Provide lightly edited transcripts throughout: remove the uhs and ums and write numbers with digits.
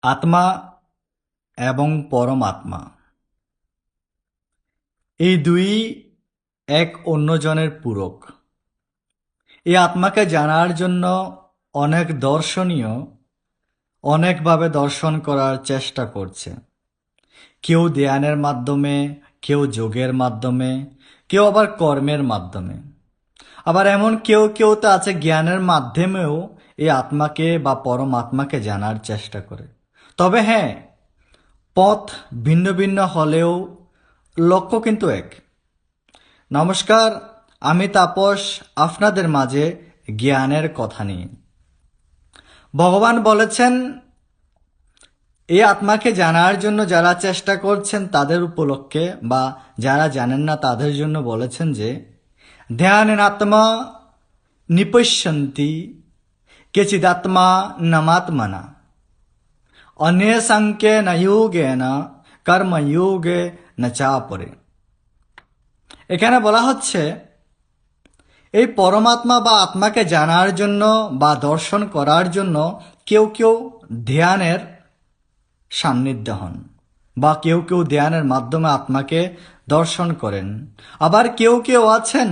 আত্মা এবং পরমাত্মা এই দুই এক অন্যজনের পূরক। এই আত্মাকে জানার জন্য অনেক দর্শনীয় অনেকভাবে দর্শন করার চেষ্টা করছে। কেউ ধ্যানের মাধ্যমে, কেউ যোগের মাধ্যমে, কেউ আবার কর্মের মাধ্যমে। আবার এমন কেউ কেউ তো আছে জ্ঞানের মাধ্যমেও এই আত্মাকে বা পরমাত্মাকে জানার চেষ্টা করে। তবে হ্যাঁ, পথ ভিন্ন ভিন্ন হলেও লক্ষ্য কিন্তু এক। নমস্কার, আমি তাপস, আপনাদের মাঝে জ্ঞানের কথা নিয়ে। ভগবান বলেছেন এই আত্মাকে জানার জন্য যারা চেষ্টা করছেন তাদের উপলক্ষে, বা যারা জানেন না তাদের জন্য বলেছেন যে ধ্যানেন আত্মা নিপশ্যন্তি কেচিদাত্মা নমাত্মনা অন্যেষাঙ্কেন যোগেন কর্মযোগে ন চাপরে। এখানে বলা হচ্ছে এই পরমাত্মা বা আত্মাকে জানার জন্য বা দর্শন করার জন্য কেউ কেউ ধ্যানের সান্নিধ্য হন, বা কেউ কেউ ধ্যানের মাধ্যমে আত্মাকে দর্শন করেন। আবার কেউ কেউ আছেন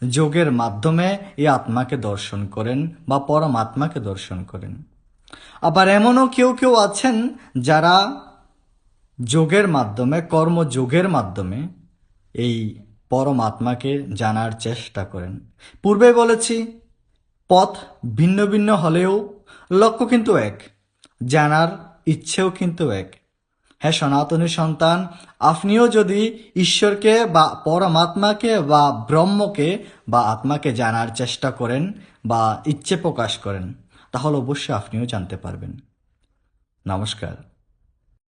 যোগের মাধ্যমে এই আত্মাকে দর্শন করেন বা পরমাত্মাকে দর্শন করেন। আবার এমনও কেউ কেউ আছেন যারা যোগের মাধ্যমে, কর্মযোগের মাধ্যমে এই পরমাত্মাকে জানার চেষ্টা করেন। পূর্বে বলেছি পথ ভিন্ন ভিন্ন হলেও লক্ষ্য কিন্তু এক, জানার ইচ্ছেও কিন্তু এক। হ্যাঁ সনাতনী সন্তান, আপনিও যদি ঈশ্বরকে বা পরমাত্মাকে বা ব্রহ্মকে বা আত্মাকে জানার চেষ্টা করেন বা ইচ্ছে প্রকাশ করেন, তাহলে অবশ্যই আপনিও জানতে পারবেন। নমস্কার।